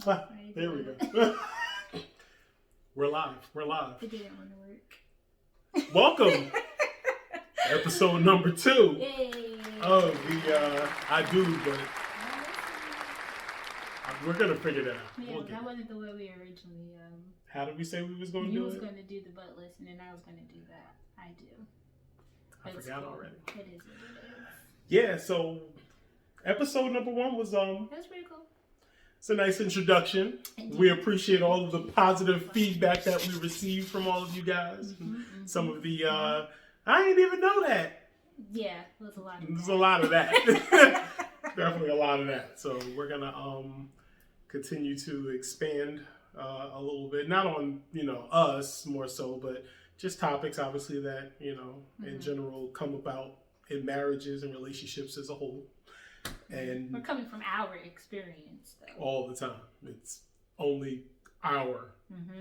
There we go. We're live. It didn't want to work. Welcome. Episode number 2 Yay. of the I Do, but we're going to figure that out. Yeah, that wasn't the way we originally... How did we say we was going to do it? You was going to do the butt list, and then I was going to do that. I do. I forgot already. It is what it is. Yeah, so episode number 1 was... That was pretty cool. It's a nice introduction. Indeed. We appreciate all of the positive feedback that we received from all of you guys. Some of the, I didn't even know that. Yeah, there's a lot of There's that. a lot of that. Definitely a lot of that. So we're going to continue to expand a little bit. Not on, us more so, but just topics, obviously, that, in general come about in marriages and relationships as a whole. And we're coming from our experience, though. All the time. It's only our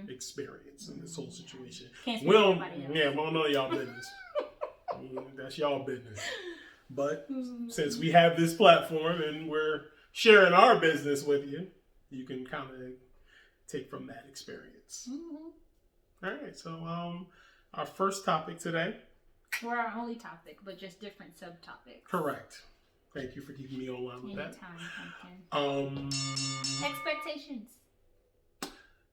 experience in this whole situation. Can't We don't, anybody else. we don't know y'all business. That's y'all business. But since we have this platform and we're sharing our business with you, you can kind of take from that experience. All right. So our first topic today. Or our only topic, but just different subtopics. Correct. Thank you for keeping me online with that. Anytime. Expectations.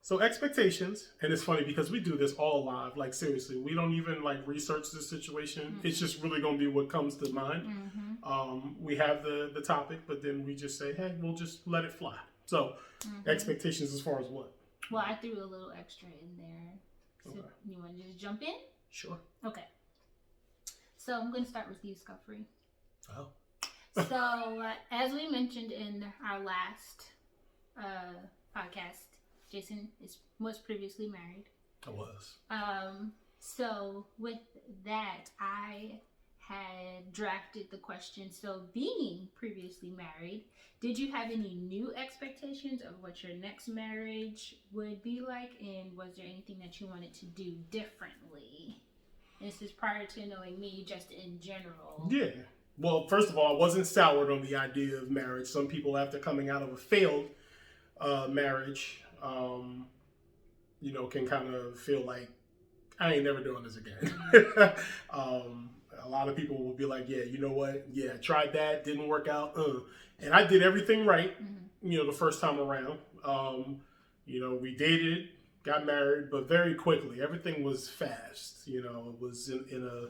So expectations, and it's funny because we do this all live. Like seriously, we don't even research this situation. It's just really going to be what comes to mind. We have the topic, but then we just say, hey, we'll just let it fly. So expectations as far as what? Well, I threw a little extra in there. So you want to just jump in? Sure. Okay. So I'm going to start with you, Scuffrey. Oh. So, as we mentioned in our last podcast, Jason was previously married. I was. So with that, I had drafted the question. So, being previously married, did you have any new expectations of what your next marriage would be like? And was there anything that you wanted to do differently? This is prior to knowing me, just in general. Yeah. Well, first of all, I wasn't soured on the idea of marriage. Some people, after coming out of a failed marriage, can kind of feel like, I ain't never doing this again. A lot of people will be like, yeah, you know what? Yeah, I tried that, didn't work out. And I did everything right, the first time around. We dated, got married, but very quickly. Everything was fast. It was in a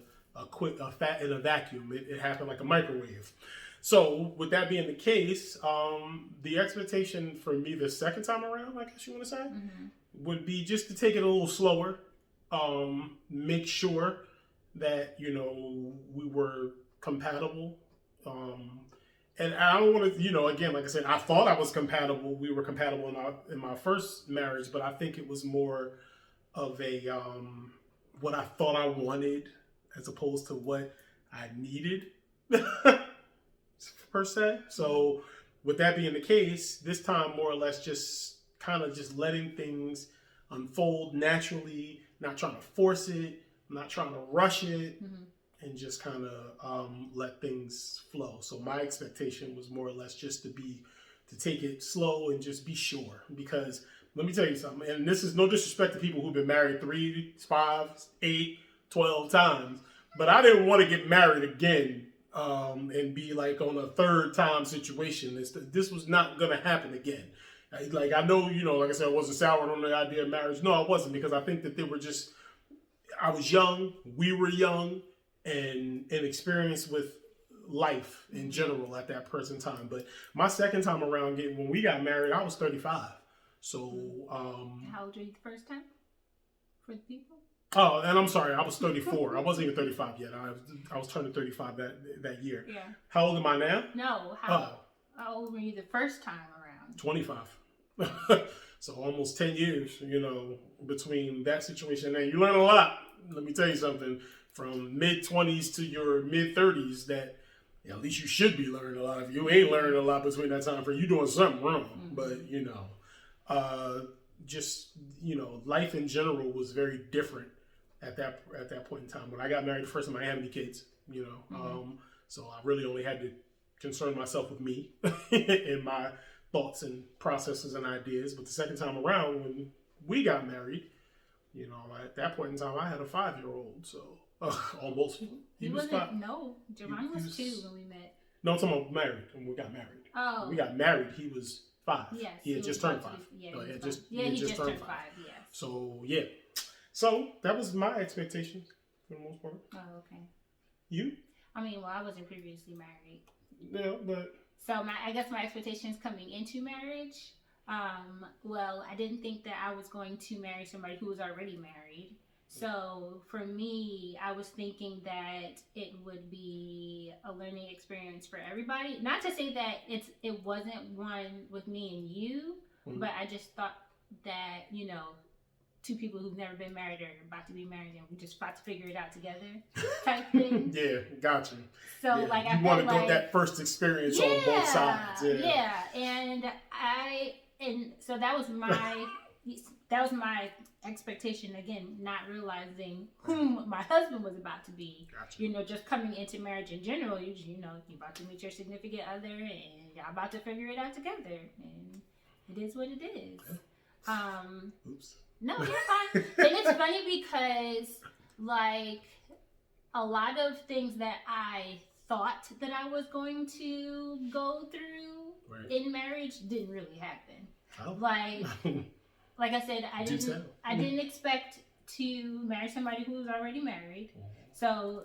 vacuum. It happened like a microwave. So with that being the case, the expectation for me the second time around, I guess you want to say, would be just to take it a little slower. Make sure that, we were compatible. And I don't want to, again, like I said, I thought I was compatible. We were compatible in my first marriage, but I think it was more of a, what I thought I wanted as opposed to what I needed, per se. So with that being the case, this time more or less just kind of just letting things unfold naturally, not trying to force it, not trying to rush it, and just kind of let things flow. So my expectation was more or less just to take it slow and just be sure. Because let me tell you something, and this is no disrespect to people who've been married 3, 5, 8, 12 times, but I didn't want to get married again and be like on a third time situation. This was not going to happen again. I know, like I said, I wasn't soured on the idea of marriage. No, I wasn't, because I think that I was young, we were young, and inexperienced with life in general at that present time. But my second time around, when we got married, I was 35. So, how old were you the first time? For the people? Oh, and I'm sorry, I was 34. I wasn't even 35 yet. I was turning 35 that year. Yeah. How old am I now? No. How old were you the first time around? 25. So almost 10 years, between that situation. And you learn a lot. Let me tell you something. From mid-20s to your mid-30s, that at least you should be learning a lot. If you ain't learning a lot between that time frame, you doing something wrong. But, life in general was very different at that point in time. When I got married the first time, I didn't have any kids, So I really only had to concern myself with me and my thoughts and processes and ideas. But the second time around, when we got married, at that point in time, I had a 5-year-old, so almost. He was 5. No, Javon was 2 when we met. No, I'm talking about married, when we got married. Oh. When we got married, he was 5. Yes. He had just turned 5. He just turned 5, yes. So, yeah. So, that was my expectations, for the most part. Oh, okay. You? I mean, well, I wasn't previously married. Yeah, but... So, I guess my expectations coming into marriage, well, I didn't think that I was going to marry somebody who was already married. So for me, I was thinking that it would be a learning experience for everybody. Not to say that it wasn't one with me and you, but I just thought that, 2 people who've never been married are about to be married and we just about to figure it out together type thing. Yeah, gotcha. So I want to go that first experience on both sides. Yeah. And so that was my expectation, again, not realizing whom my husband was about to be. Gotcha. Just coming into marriage in general, you're about to meet your significant other and y'all about to figure it out together. And it is what it is. Oops. No, you're fine. And it's funny because, a lot of things that I thought that I was going to go through in marriage didn't really happen. Oh. Like I said, I didn't expect to marry somebody who was already married. So,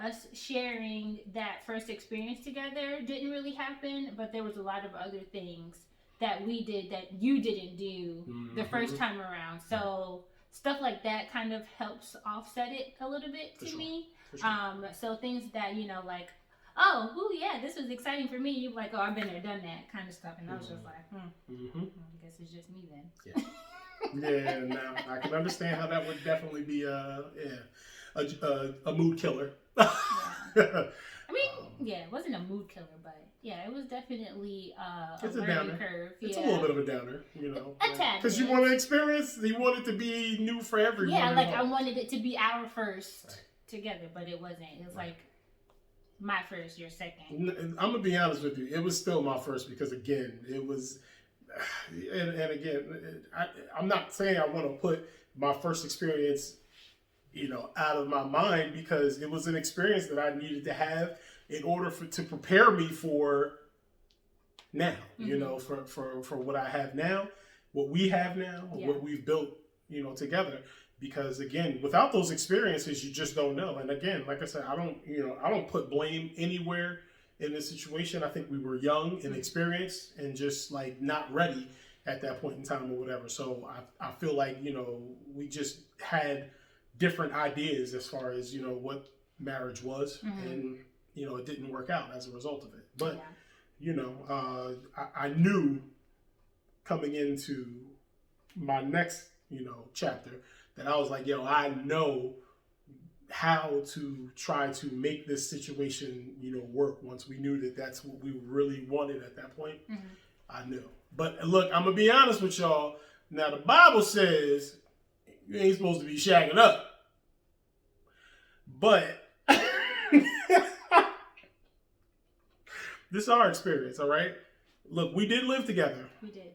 us sharing that first experience together didn't really happen, but there was a lot of other things that we did that you didn't do the first time around. So stuff like that kind of helps offset it a little bit to me. So things that, this was exciting for me. You're like, oh, I've been there, done that kind of stuff. And I was just like, I guess it's just me then. Yeah, now I can understand how that would definitely be a mood killer. I mean, it wasn't a mood killer, but it was definitely a learning curve. It's a little bit of a downer, A tad. Because you want to experience, you want it to be new for everyone. Yeah, I wanted it to be our first together, but it wasn't. It was like my first, your second. I'm going to be honest with you. It was still my first because, again, it was... And again, I'm not saying I want to put my first experience, out of my mind, because it was an experience that I needed to have in order to prepare me for now, for what I have now, what we have now, what we've built, together. Because again, without those experiences, you just don't know. And again, like I said, I don't put blame anywhere in this situation. I think we were young and experienced and just not ready at that point in time or whatever. So I feel like, we just had different ideas as far as, what marriage was. And, it didn't work out as a result of it. But, I knew coming into my next, chapter that I was like, I know how to try to make this situation, work. Once we knew that that's what we really wanted at that point, I knew. But look, I'm gonna be honest with y'all. Now the Bible says you ain't supposed to be shagging up, but this is our experience. All right. Look, we did live together. We did.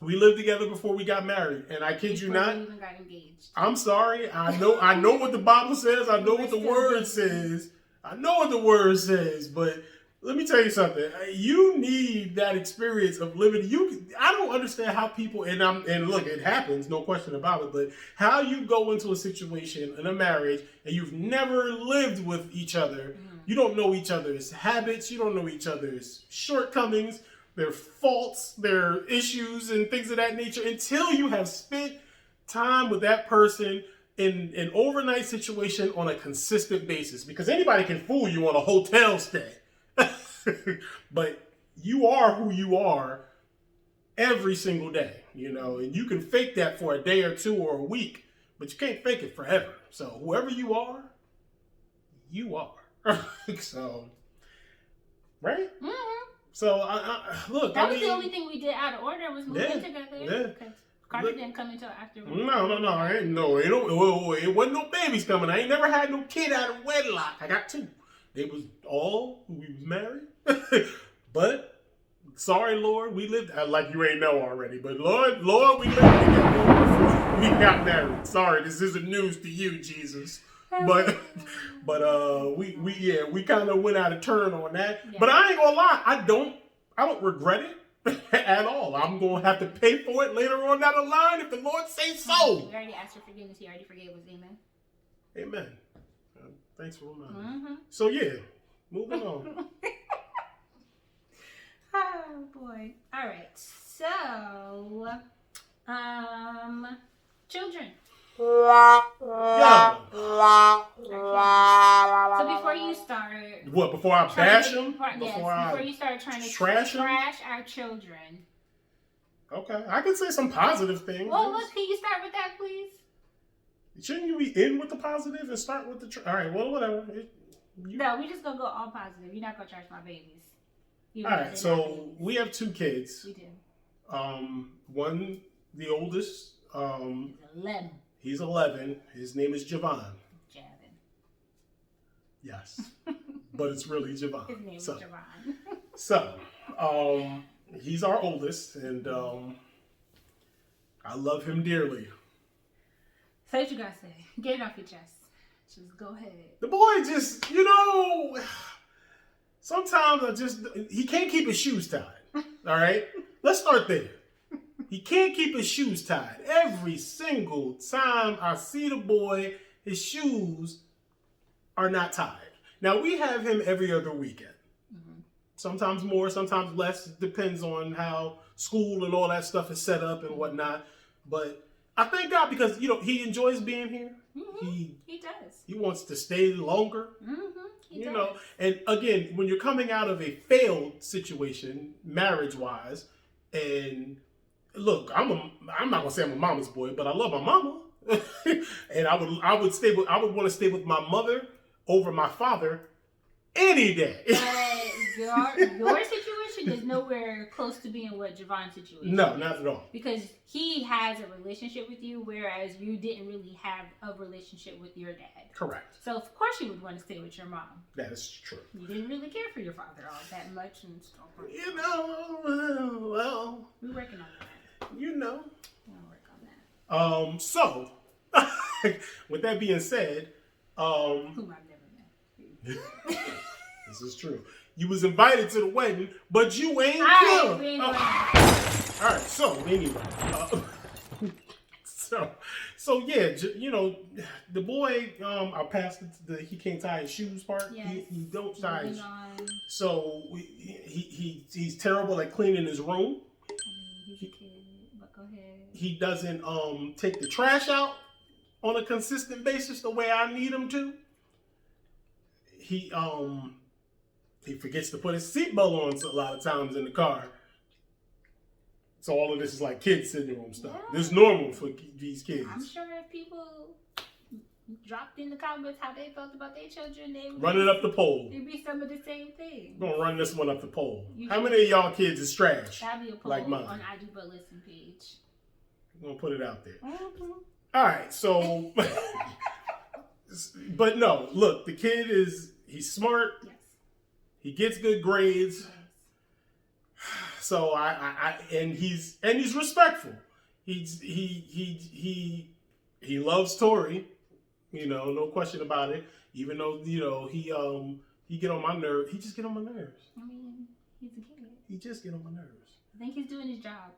We lived together before we got married, and I kid you not. We even got engaged. I'm sorry. I know what the Bible says. I know what the Word says. I know what the Word says. But let me tell you something. You need that experience of living. I don't understand how people and look, it happens, no question about it. But how you go into a situation in a marriage and you've never lived with each other, you don't know each other's habits, you don't know each other's shortcomings, their faults, their issues, and things of that nature until you have spent time with that person in an overnight situation on a consistent basis. Because anybody can fool you on a hotel stay. But you are who you are every single day, and you can fake that for a day or two or a week, but you can't fake it forever. So whoever you are, you are. So, right? So, look, that was the only thing we did out of order was moving together. Yeah. Carter didn't come until after. No. It wasn't no babies coming. I ain't never had no kid out of wedlock. I got 2. They was all we was married. But Sorry, Lord, we lived like you ain't know already, but Lord, we lived together before we got married. Sorry, this isn't news to you, Jesus. But we kind of went out of turn on that. Yeah. But I ain't gonna lie, I don't regret it at all. I'm gonna have to pay for it later on down the line if the Lord says so. We already asked for forgiveness. He already forgave us. Amen. Amen. Thanks for reminding me. So yeah, moving on. Oh boy. All right. So, children. Yeah. So before you start, what? Before I bash them? Before you start trying to trash our children. Okay, I can say some positive things. Well, can you start with that, please? Shouldn't you be in with the positive and start with the? All right. Well, whatever. No, we just gonna go all positive. You're not gonna trash my babies. All right, so we have 2 kids. We do. One, the oldest. He's 11. He's 11. His name is Javon. Javin. Yes, but it's really Javon. His name is Javon. So, he's our oldest, and I love him dearly. Say what you gotta say. Get it off your chest. Just go ahead. The boy just, sometimes he can't keep his shoes tied. All right? Let's start there. He can't keep his shoes tied. Every single time I see the boy, his shoes are not tied. Now, we have him every other weekend. Mm-hmm. Sometimes more, sometimes less. It depends on how school and all that stuff is set up and whatnot. But I thank God because, he enjoys being here. Mm-hmm. He does. He wants to stay longer. Mm-hmm. And again, when you're coming out of a failed situation, marriage-wise, and look, I'm not gonna say I'm a mama's boy, but I love my mama, and I would want to stay with my mother over my father any day. Your situation is nowhere close to being what Javon's situation. No, not at all. Because he has a relationship with you, whereas you didn't really have a relationship with your dad. Correct. So of course you would want to stay with your mom. That is true. You didn't really care for your father all that much and stuff. Well, we're working on that. We'll work on that. So, with that being said, whom I've never met. This is true. You was invited to the wedding, but you ain't come. All right. So anyway, so yeah, the boy. I passed he can't tie his shoes part. Yes. He don't tie his. So he's terrible at cleaning his room. He's a kid, but go ahead. He doesn't take the trash out on a consistent basis the way I need him to. He forgets to put his seatbelt on a lot of times in the car. So all of this is like kid syndrome stuff. Yeah. This is normal for these kids. I'm sure if people dropped in the comments how they felt about their children, they would run it up the pole. It'd be some of the same thing. We're gonna run this one up the pole. How many of y'all kids is trash? That'd be a poll like mine. On IG But Listen page. I'm gonna put it out there. Mm-hmm. All right, so but no, look, the kid he's smart. Yes. He gets good grades. Yes. So and he's respectful. He loves Tori. No question about it. Even though he get on my nerves. He just get on my nerves. I mean, he's a kid. He just get on my nerves. I think he's doing his job.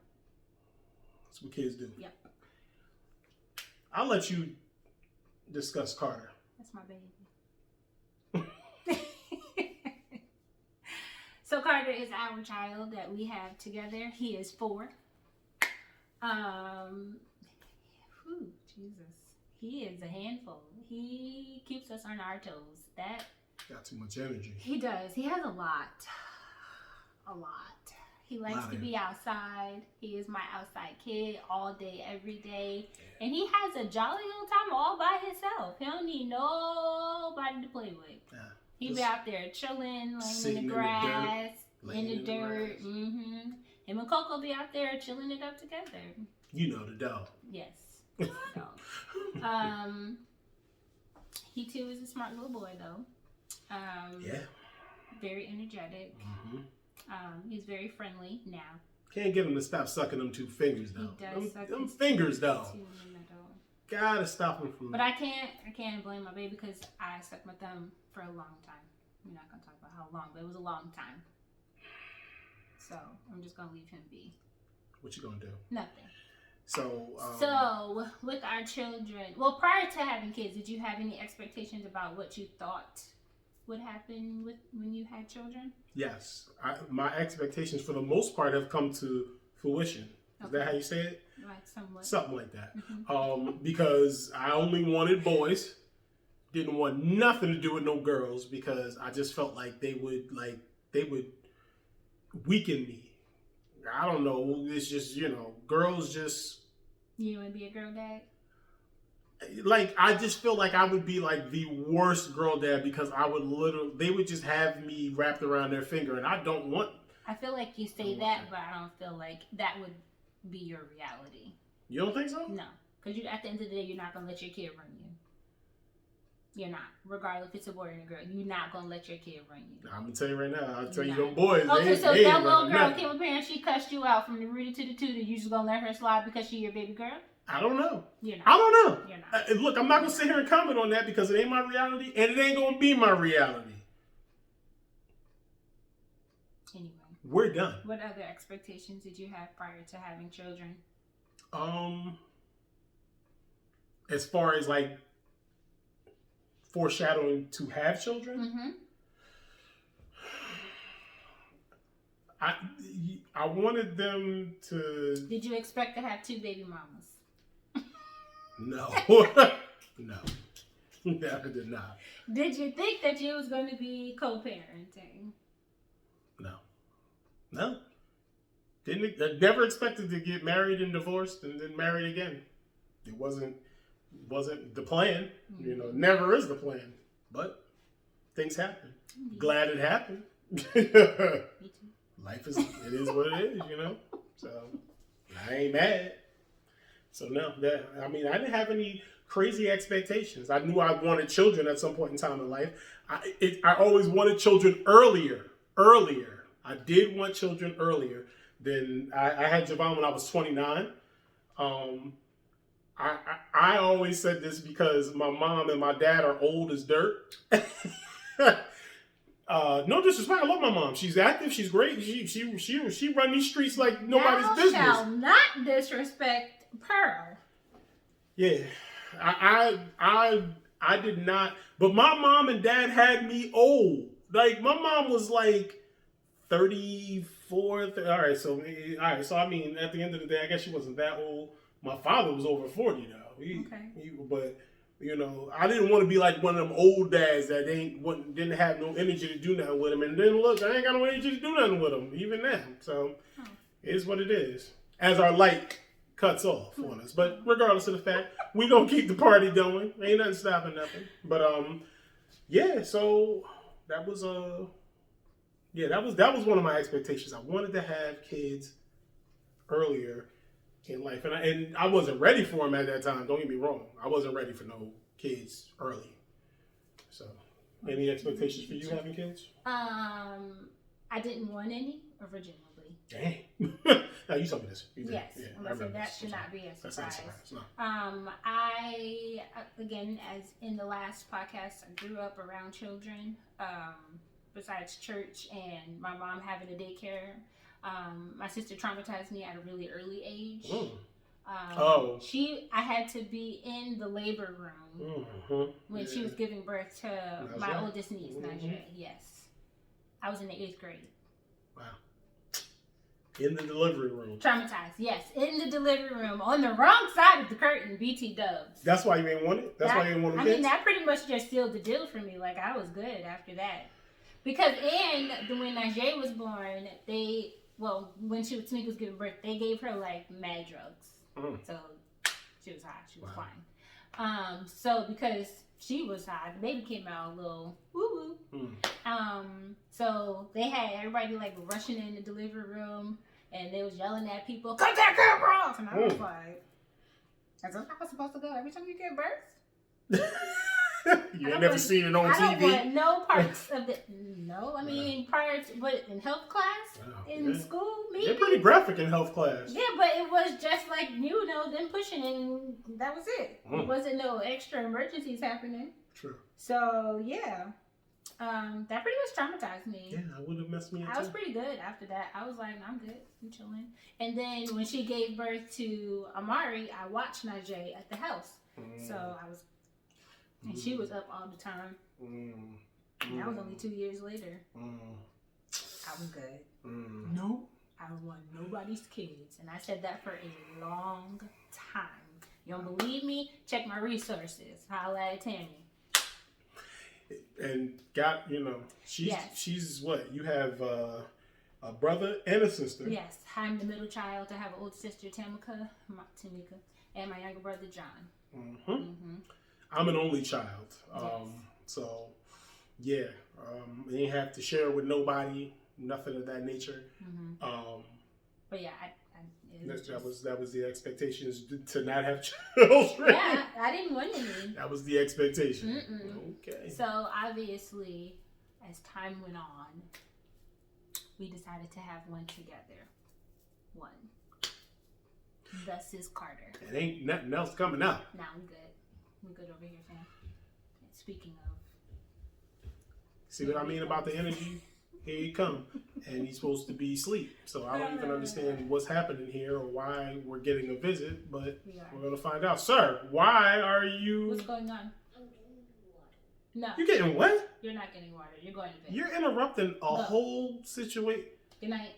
That's what kids do. Yep. I'll let you discuss Carter. That's my baby. So Carter is our child that we have together. He is 4. Jesus. He is a handful. He keeps us on our toes. That got too much energy. He does. He has a lot. He likes to be outside. He is my outside kid all day, every day. Yeah. And he has a jolly old time all by himself. He don't need nobody to play with. Yeah. He be out there chilling, laying in the grass, in the dirt. Mm-hmm. Him and Coco be out there chilling it up together. You know the dog. Yes. The dog. He too is a smart little boy though. Yeah. Very energetic. Mm-hmm. He's very friendly now. Can't get him to stop sucking them 2 fingers though. He does suck them his fingers though. two in the middle. Gotta stop him from. But I can't blame my baby because I sucked my thumb for a long time. We're not gonna talk about how long, but it was a long time. So I'm just gonna leave him be. What you gonna do? Nothing. So with our children, well, prior to having kids, did you have any expectations about what you thought would happen when you had children? Yes, my expectations for the most part have come to fruition. Is that how you say it? Like somewhat. Something like that. Because I only wanted boys. Didn't want nothing to do with no girls because I just felt like they would weaken me. I don't know. It's just, girls just. You want to be a girl dad? Like, I just feel like I would be like the worst girl dad because they would just have me wrapped around their finger and I don't want. I feel like you say that, but I don't feel like that would be your reality. You don't think so? No. Because at the end of the day, you're not going to let your kid run you. You're not. Regardless if it's a boy or a girl, you're not going to let your kid run you. I'm going to tell you right now. I'll tell you them boys. Okay, so that little girl came up here and she cussed you out from the rooter to the tutor. You just going to let her slide because she's your baby girl? I don't know. You're not. I don't know. You're not. Look, I'm not going to sit here and comment on that because it ain't my reality and it ain't going to be my reality. Anyway. We're done. What other expectations did you have prior to having children? As far as like foreshadowing to have children, I wanted them to. Did you expect to have 2 baby mamas? No, no, I did not. Did you think that you was going to be co-parenting? No. I never expected to get married and divorced and then married again. It wasn't the plan. Never is the plan. But things happen. Glad it happened. Me too. Life is what it is, So I ain't mad. So no, I didn't have any crazy expectations. I knew I wanted children at some point in time in life. I always wanted children earlier. I did want children earlier. Then I had Javon when I was 29. I always said this because my mom and my dad are old as dirt. No disrespect, I love my mom. She's active, she's great. She run these streets like nobody's business. Thou shalt not disrespect Pearl. Yeah, I did not. But my mom and dad had me old. Like my mom was like 34. All right. So I mean, at the end of the day, I guess she wasn't that old. My father was over 40 though. But I didn't want to be like one of them old dads that didn't have no energy to do nothing with him. And then look, I ain't got no energy to do nothing with him even now. So it is what it is. As our light cuts off on us. But regardless of the fact, we gonna keep the party going. Ain't nothing stopping nothing. But yeah. So that was that was one of my expectations. I wanted to have kids earlier in life, and I wasn't ready for them at that time. Don't get me wrong. I wasn't ready for no kids early. So, any expectations for you having kids? I didn't want any originally. Dang. Now you told me this. Yes. Yeah, I'm gonna say that should not be a surprise. That's not a surprise. No. I again, as in the last podcast, I grew up around children. Besides church and my mom having a daycare. My sister traumatized me at a really early age. I had to be in the labor room when she was giving birth to my oldest niece, Najee. Yes. I was in the 8th grade. Wow. In the delivery room. Traumatized, yes. In the delivery room, on the wrong side of the curtain, BT dubs. That's why you ain't want it? Why you ain't want kids? That pretty much just sealed the deal for me. Like, I was good after that. Because when Najee was born, when Tamika was giving birth, they gave her like mad drugs. So she was high. She was fine. So because she was high, the baby came out a little woo woo. So they had everybody like rushing in the delivery room, and they was yelling at people, "Cut that camera off!" And I was like, "Is this how it's supposed to go every time you give birth?" You ain't never seen it on TV? I don't want no parts of it. No, I mean, prior to, but in health class, in school, maybe. They're pretty graphic in health class. Yeah, but it was just like, them pushing and that was it. It wasn't no extra emergencies happening. True. So, yeah. That pretty much traumatized me. Yeah, I would have messed me up. I was pretty good after that. I was like, I'm good. I'm chilling. And then when she gave birth to Amari, I watched Najee at the house. So I was, and she was up all the time. And that was only 2 years later. I was good. No, I don't want nobody's kids. And I said that for a long time. You don't believe me? Check my resources. Holla at Tammy. And she's what? You have a brother and a sister. Yes, I'm the middle child. I have an older sister, Tamika, and my younger brother, John. I'm an only child. So, yeah, I didn't have to share with nobody, nothing of that nature. But yeah, that was the expectations to not have children. Yeah, I didn't want any. That was the expectation. Okay. So obviously, as time went on, we decided to have one together. One. Thus is Carter. It ain't nothing else coming out. Nah, we good. We good over here, fam. Speaking of. See what I mean about the energy? Here you come. And he's supposed to be asleep. So I don't even understand what's happening here or why we're getting a visit, but we're going to find out. Sir, why are you... What's going on? I'm getting water. No. You getting what? You're not getting water. You're going to bed. You're interrupting a whole situation. Good night.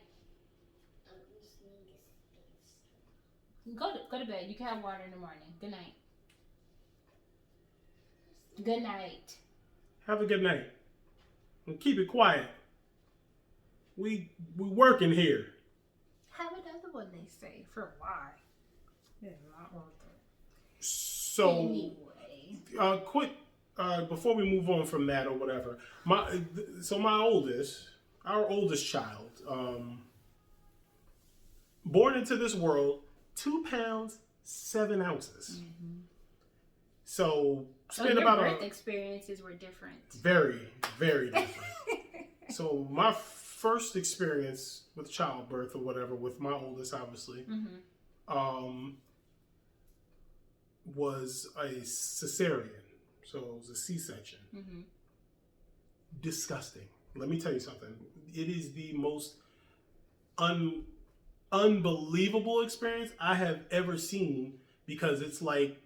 Go to bed. You can have water in the morning. Good night. Good night. Have a good night. And keep it quiet. We working here. Have another one, they say. For why? It's not worth it. So, anyway. quick, before we move on from that or whatever, our oldest child, born into this world, 2 pounds, 7 ounces. So, spent your about birth experiences were different. Very, very different. So, my first experience with childbirth or whatever, with my oldest, obviously, was a cesarean. So it was a C-section. Disgusting. Let me tell you something. It is the most unbelievable experience I have ever seen, because it's like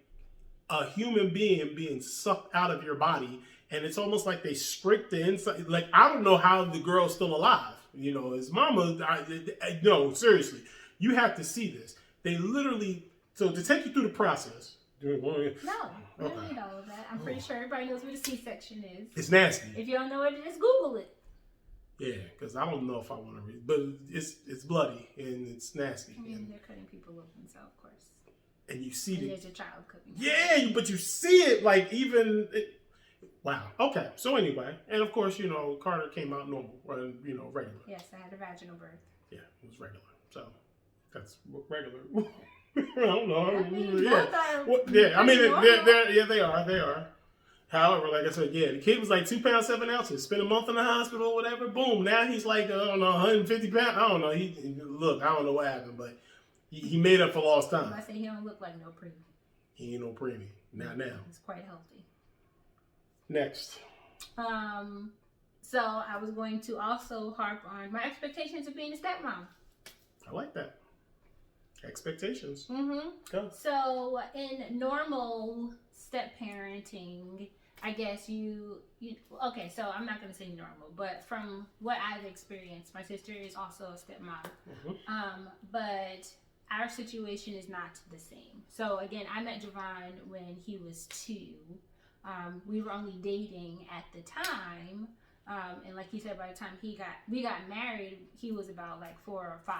a human being sucked out of your body. And it's almost like they scraped the inside. Like, I don't know how the girl's still alive. You know, his mama, no, seriously. You have to see this. They literally, so to take you through the process. No, we don't need all of that. I'm pretty sure everybody knows what a C-section is. It's nasty. If you don't know what it is, Google it. Yeah, because I don't know if I want to read, but it's bloody and it's nasty. I mean, they're cutting people open, so of course. And you see and there's a child cooking. Yeah, but you see it like even. Wow. Okay. So anyway, and of course, you know, Carter came out normal, or, you know, regular. Yes, I had a vaginal birth. Yeah, it was regular. So that's regular. I don't know. I mean, I mean, they are. However, like I said, the kid was like 2 pounds, 7 ounces. Spent a month in the hospital, whatever. Boom. Now he's like, I don't know, 150 pounds. I don't know. I don't know what happened, but he made up for lost time. I say he don't look like no preemie. He ain't no preemie. Not now. He's quite healthy. Next. So I was going to also harp on my expectations of being a stepmom. I like that. Expectations. Go. So in normal step parenting, I guess you okay, so I'm not going to say normal, but from what I've experienced, my sister is also a stepmom. But our situation is not the same. So again, I met Javon when he was 2. We were only dating at the time. And like he said, by the time we got married, he was about like 4 or 5.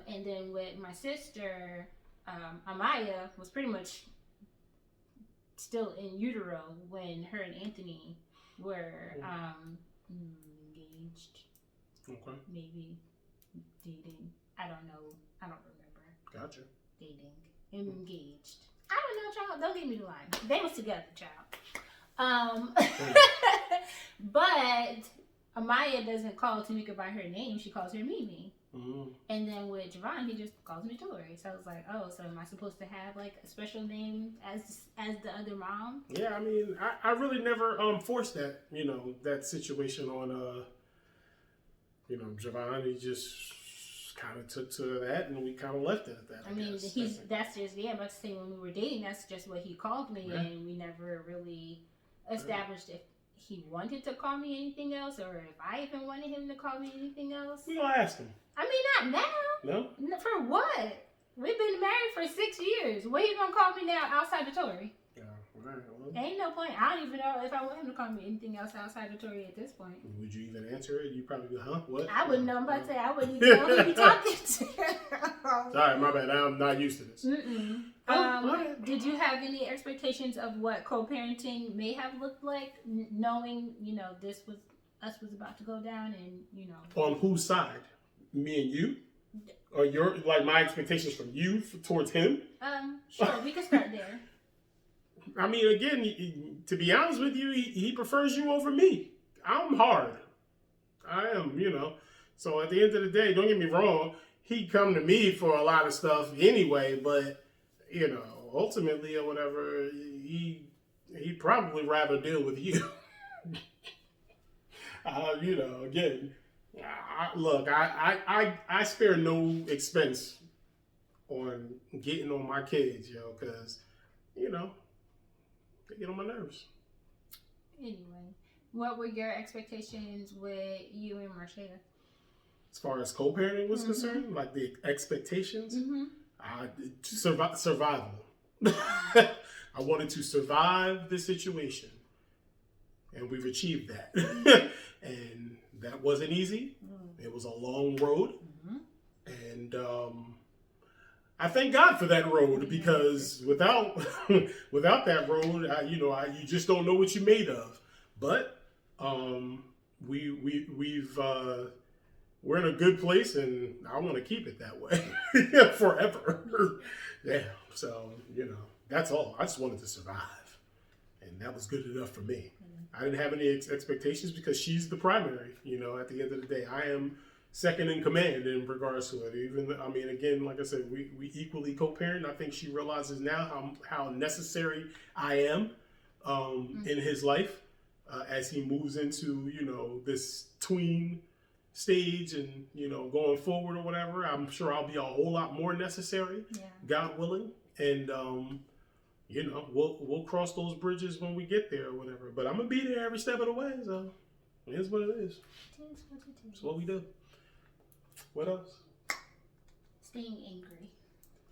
And then with my sister, Amaya was pretty much still in utero when her and Anthony were engaged. Okay. Maybe dating. I don't know. I don't remember. Gotcha. Dating. Engaged. I don't know, child. Don't get me the line. They was together, child. But Amaya doesn't call Tamika by her name. She calls her Mimi. Mm-hmm. And then with Javon, he just calls me Tori. So I was like, oh, so am I supposed to have like a special name as the other mom? Yeah, I mean, I really never forced that, that situation on Javon. He just kind of took to that, and we kind of left it at that. I mean, that's just I'm about to say when we were dating, that's just what he called me, right. And we never really established if he wanted to call me anything else, or if I even wanted him to call me anything else. You gonna ask him? I mean, not now. No. For what? We've been married for 6 years. What are you gonna call me now outside of Tori? Yeah, right. Well, ain't no point. I don't even know if I want him to call me anything else outside of Tori at this point. Would you even answer it? You probably be, huh? What? I wouldn't know. I'm about to say I wouldn't even know who you talking to. Sorry, my bad. I'm not used to this. Did you have any expectations of what co-parenting may have looked like, knowing this was about to go down, and on whose side? Me and you? Or your my expectations from you towards him? Sure, we can start there. I mean, again, to be honest with you, he prefers you over me. I'm hard. I am, So at the end of the day, don't get me wrong, he'd come to me for a lot of stuff anyway, but, ultimately or whatever, he'd probably rather deal with you. Again, I spare no expense on getting on my kids, because, they get on my nerves. Anyway, what were your expectations with you and Marcia? As far as co-parenting was concerned, like the expectations, survival. I wanted to survive the situation, and we've achieved that. And that wasn't easy. It was a long road, and I thank God for that road, because without that road, you just don't know what you're made of. But we're in a good place, and I want to keep it that way forever. Yeah. So that's all. I just wanted to survive, and that was good enough for me. I didn't have any expectations because she's the primary. At the end of the day, I am second in command in regards to it. Again, like I said, we equally co-parent. I think she realizes now how necessary I am in his life as he moves into, this tween stage and, going forward or whatever. I'm sure I'll be a whole lot more necessary, God willing. And, we'll cross those bridges when we get there or whatever. But I'm going to be there every step of the way. So it is what it is. It is what it is. It's what we do. What else? Staying angry.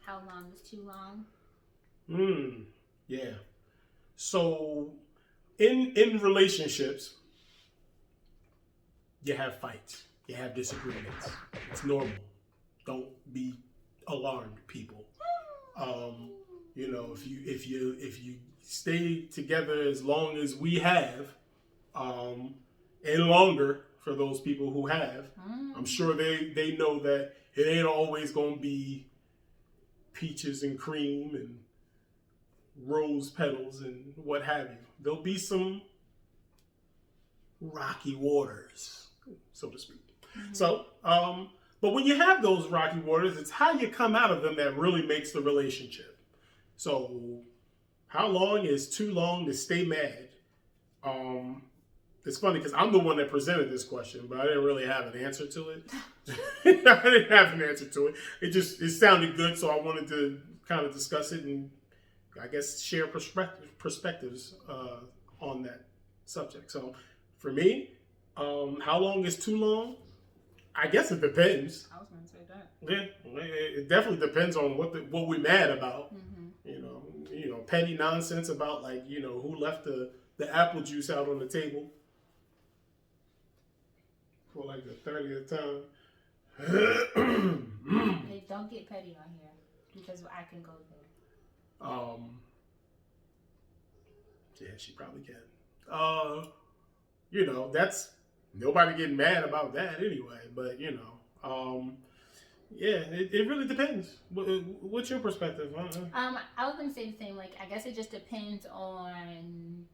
How long is too long? Yeah. So in relationships, you have fights. You have disagreements. It's normal. Don't be alarmed, people. If you stay together as long as we have, and longer, for those people who have, I'm sure they know that it ain't always going to be peaches and cream and rose petals and what have you. There'll be some rocky waters, so to speak. So, but when you have those rocky waters, it's how you come out of them that really makes the relationship. So, how long is too long to stay mad? It's funny because I'm the one that presented this question, but I didn't really have an answer to it. I didn't have an answer to it. It sounded good, so I wanted to kind of discuss it and I guess share perspectives on that subject. So for me, how long is too long? I guess it depends. I was going to say that. Yeah, it definitely depends on what we're mad about. Petty nonsense about who left the apple juice out on the table for the 30th time. Hey, don't get petty on here because I can go there. Yeah, she probably can. That's nobody getting mad about that anyway. But Yeah, it really depends. What's your perspective? I was gonna say the same. Like, I guess it just depends on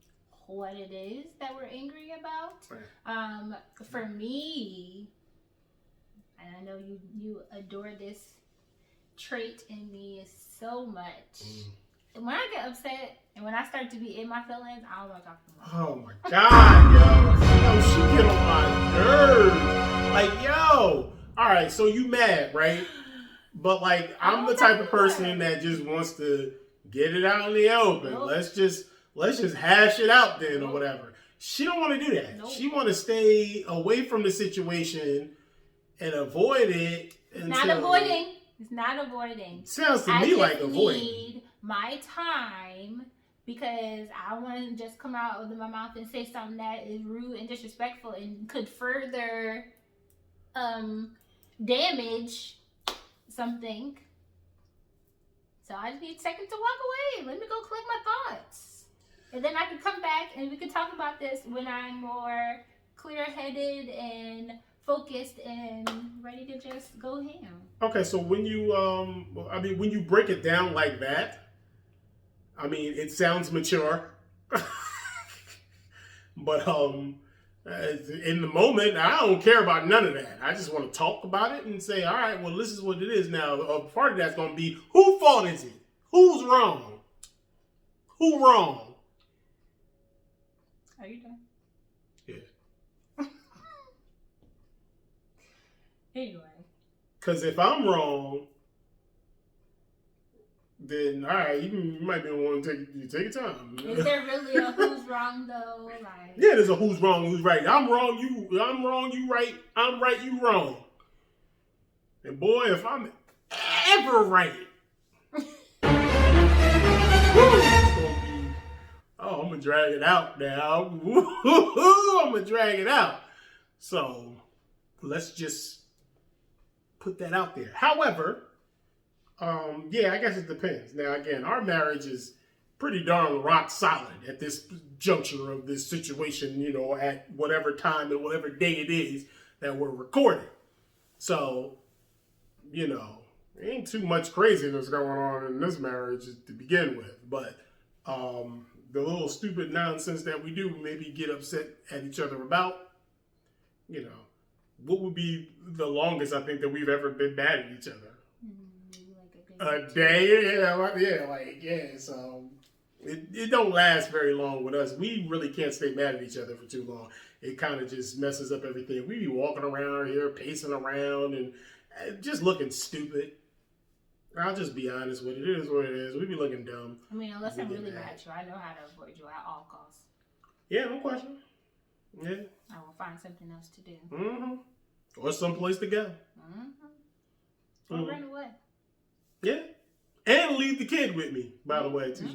what it is that we're angry about. Right. For me, and I know you adore this trait in me so much. When I get upset and when I start to be in my feelings, I don't want to talk to my Oh my god, yo, she get on my nerves. Like, yo, all right, so you mad, right? But like, I'm the type of person that just wants to get it out in the open. Nope. Let's just hash it out then, or whatever. She don't want to do that. Nope. She want to stay away from the situation and avoid it. It's not avoiding. It's not avoiding. Sounds to me like avoiding. I need my time because I want to just come out of my mouth and say something that is rude and disrespectful and could further damage something. So I just need a second to walk away. Let me go collect my thoughts. And then I can come back and we can talk about this when I'm more clear-headed and focused and ready to just go ham. Okay, so when you when you break it down like that, I mean, it sounds mature. But in the moment, I don't care about none of that. I just want to talk about it and say, all right, well, this is what it is now. A part of that's going to be, whose fault is it? Who's wrong? Who wrong? Are you done? Yeah. Anyway. Because if I'm wrong, then all right, you might be want to take your time. Is there really a who's wrong though? Like, yeah, there's a who's wrong, who's right. I'm wrong, you right. I'm right, you wrong. And boy, if I'm ever right, I'm gonna drag it out now. I'm gonna drag it out. So let's just put that out there. However, yeah, I guess it depends. Now, again, our marriage is pretty darn rock solid at this juncture of this situation, you know, at whatever time and whatever day it is that we're recording. So, you know, there ain't too much craziness going on in this marriage to begin with. But the little stupid nonsense that we do maybe get upset at each other about, you know, what would be the longest I think that we've ever been mad at each other? A day, yeah. So it don't last very long with us. We really can't stay mad at each other for too long. It kind of just messes up everything. We be walking around here, pacing around, and just looking stupid. I'll just be honest with it. It is what it is. We be looking dumb. I mean, unless I'm really mad at you, I know how to avoid you at all costs. Yeah, no question. Yeah. I will find something else to do. Mm-hmm. Or someplace to go. Mm-hmm. Or run away. Yeah. And leave the kid with me, by the way, too.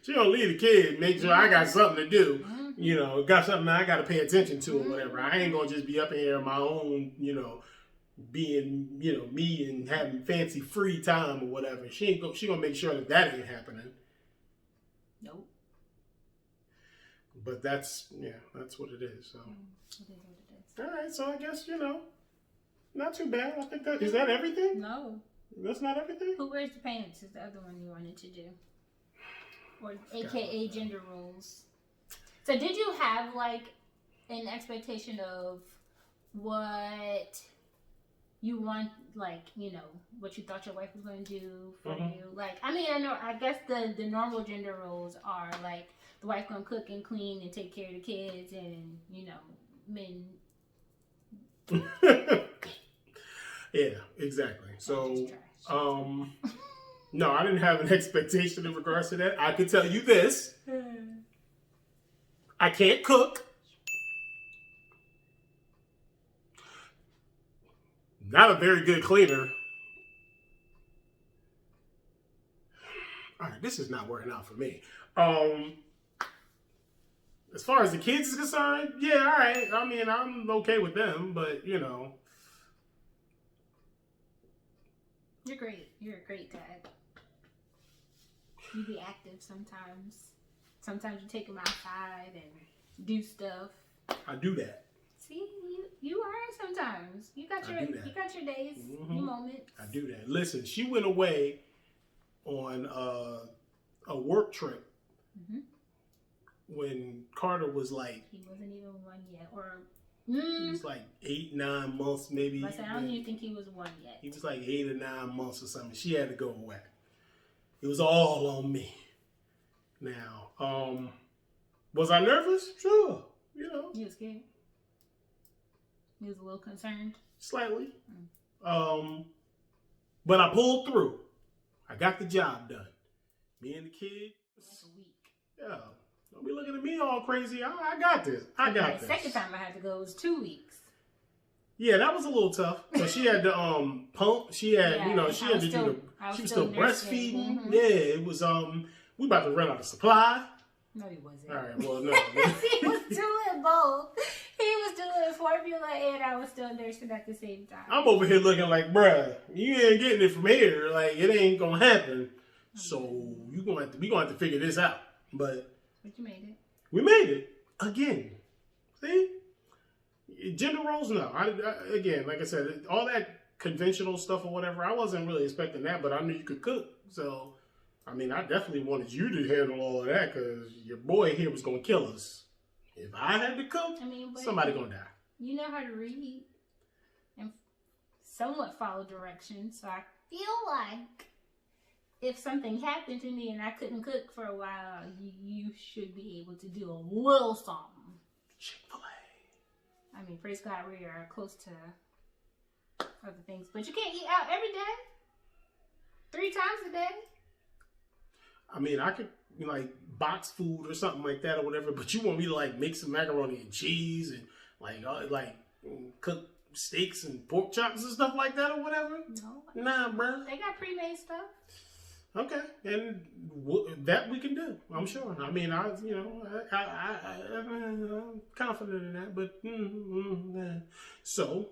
She don't leave the kid. Make sure I got something to do. Mm-hmm. You know, got something I got to pay attention to or whatever. I ain't going to just be up in here on my own, you know, being, you know, me and having fancy free time or whatever. She going to make sure that ain't happening. Nope. But that's what it is. So. It is what it is. All right, so I guess, you know, not too bad. I think is that everything? No. That's not everything? Who wears the pants is the other one you wanted to do. Or AKA gender roles. So did you have like an expectation of what you want, like, you know, what you thought your wife was going to do for you? Like, I mean, I guess the normal gender roles are like the wife going to cook and clean and take care of the kids and, you know, men. Yeah, exactly. So, no, I didn't have an expectation in regards to that. I can tell you this. I can't cook. Not a very good cleaner. All right, this is not working out for me. As far as the kids is concerned, yeah, all right. I mean, I'm okay with them, but, you know. You're great. You're a great dad. You be active sometimes. Sometimes you take them outside and do stuff. I do that. See, You are sometimes. You got your days, your moments. I do that. Listen, she went away on a work trip when Carter was like, he wasn't even 1 yet, or he was like 8, 9 months maybe. I don't even think he was 1 yet. He was like 8 or 9 months or something. She had to go away. It was all on me. Now, was I nervous? Sure. You know. You was scared? You was a little concerned? Slightly. But I pulled through. I got the job done. Me and the kid. Like a week. Yeah. Don't be looking at me all crazy. I got this. I got this. The second time I had to go was 2 weeks. Yeah, that was a little tough. But she had to pump. She had, she had to do the. She was still breastfeeding. Yeah, it was we about to run out of supply. No, he wasn't. All right, well, no. He was doing both. He was doing formula and I was still nursing at the same time. I'm over here looking like, bruh, you ain't getting it from here. Like, it ain't gonna happen. So we gonna have to figure this out. But you made it. We made it again. See, gender roles. No, again, like I said, all that conventional stuff or whatever. I wasn't really expecting that, but I knew you could cook. So, I mean, I definitely wanted you to handle all of that because your boy here was gonna kill us. If I had to cook, somebody gonna die. You know how to read and somewhat follow directions, so I feel like if something happened to me and I couldn't cook for a while, you should be able to do a little something. Chick-fil-A. I mean, praise God, we are close to other things, but you can't eat out every day, 3 times a day. I mean, I could like box food or something like that or whatever, but you want me to like make some macaroni and cheese and like cook steaks and pork chops and stuff like that or whatever? No. Nah, bro. They got pre-made stuff. Okay, and that we can do, I'm sure. I mean, I'm confident in that, but so,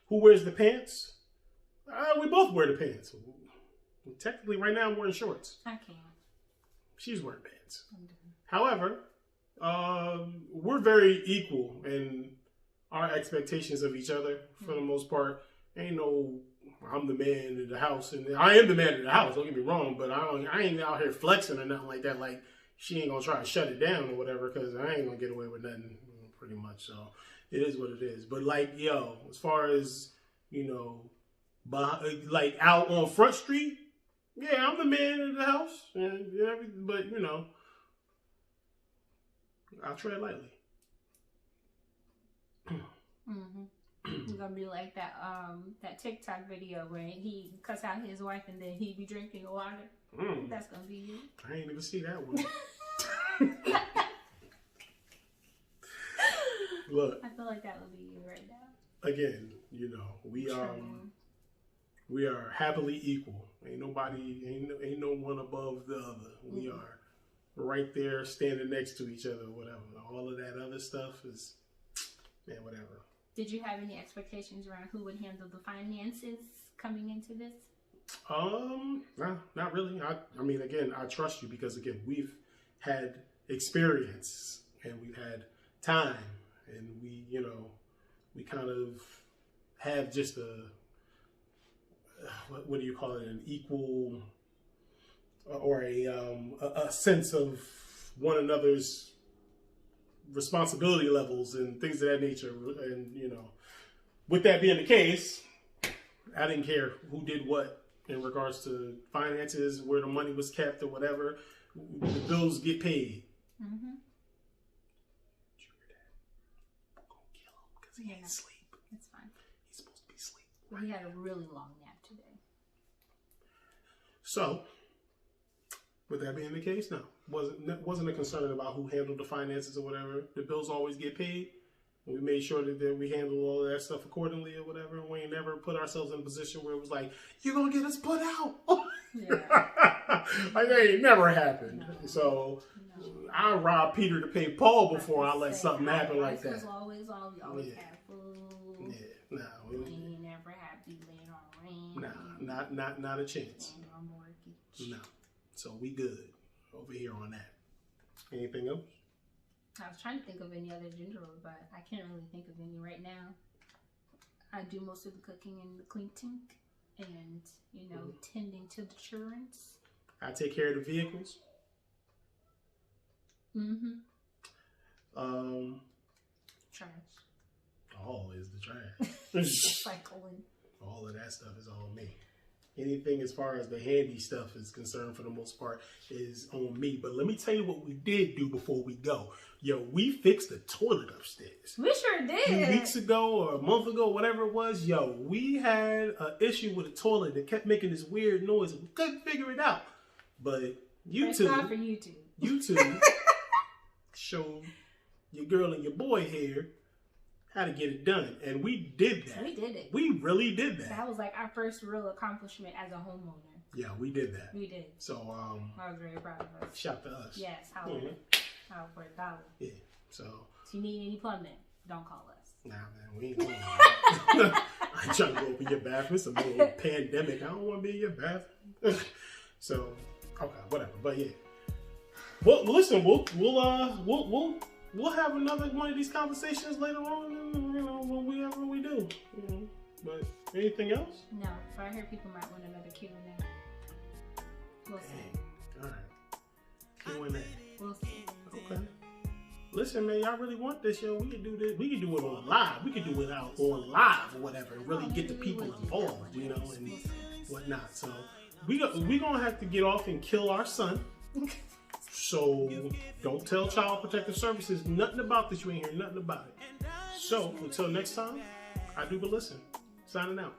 who wears the pants? We both wear the pants. Technically, right now I'm wearing shorts. I can't. She's wearing pants. However, we're very equal in our expectations of each other for the most part. Ain't no, I'm the man in the house, and I am the man in the house. Don't get me wrong, but I ain't out here flexing or nothing like that. Like she ain't gonna try to shut it down or whatever, because I ain't gonna get away with nothing, pretty much. So it is what it is. But like, as far as like out on Front Street. Yeah, I'm the man in the house, but I tread lightly. It's gonna be like that TikTok video where he cuss out his wife and then he be drinking water. That's gonna be you. I ain't even see that one. Look, I feel like that would be you right now. Again, we are happily equal. Ain't no one above the other. We are right there standing next to each other, whatever. All of that other stuff is, whatever. Did you have any expectations around who would handle the finances coming into this? No, not really. I mean, again, I trust you because, again, we've had experience and we've had time and we kind of have just what do you call it? An equal or a sense of one another's responsibility levels and things of that nature. And, with that being the case, I didn't care who did what in regards to finances, where the money was kept or whatever. The bills get paid. Did you hear that? I'm going to kill him because he ain't asleep. It's fine. He's supposed to be asleep. Well, he had a really long nap today. So, with that being the case, no. Wasn't a concern about who handled the finances or whatever. The bills always get paid. We made sure that we handled all of that stuff accordingly or whatever. We ain't never put ourselves in a position where it was like, you're going to get us put out. Yeah. Like, that ain't never happened. No. So, I robbed Peter to pay Paul before I let something happen like that. We always have food. Yeah, no. We ain't never had people laying on rent. Nah, not a chance. And on mortgage. No. So, we good over here on that. Anything else? I was trying to think of any other gender role, but I can't really think of any right now. I do most of the cooking and the cleaning and, you know, tending to the children. I take care of the vehicles. Trash. Always the trash. Cycling. All of that stuff is on me. Anything as far as the handy stuff is concerned, for the most part, is on me. But let me tell you what we did do before we go. Yo, we fixed the toilet upstairs. We sure did. A few weeks ago or a month ago, whatever it was, yo, we had an issue with a toilet that kept making this weird noise and we couldn't figure it out. But YouTube, for YouTube. YouTube showed your girl and your boy here how to get it done. And we did that. We did it. We really did that. That was like our first real accomplishment as a homeowner. Yeah, we did that. We did. So, I was very proud of us. shout to us. Yes, how for $1. Yeah, so. If you need any plumbing, don't call us. Nah, man, we ain't going I ain't trying to go up in your bathroom. It's a little pandemic. I don't want to be in your bathroom. So, okay, whatever. But yeah. Well, listen, we'll have another one of these conversations later on, and, you know, whatever we do. You know. But anything else? No, but I hear people might want another Q&A. We'll see. All right. Q&A. We'll see. Okay. Listen, man, y'all really want this, yo? We can do this. We can do it on live. We can do it out on live or whatever, and really get the people involved, you know, and whatnot. So we gonna have to get off and kill our son. So don't tell Child Protective Services nothing about this. You ain't hear nothing about it. So until next time, I do but listen. Signing out.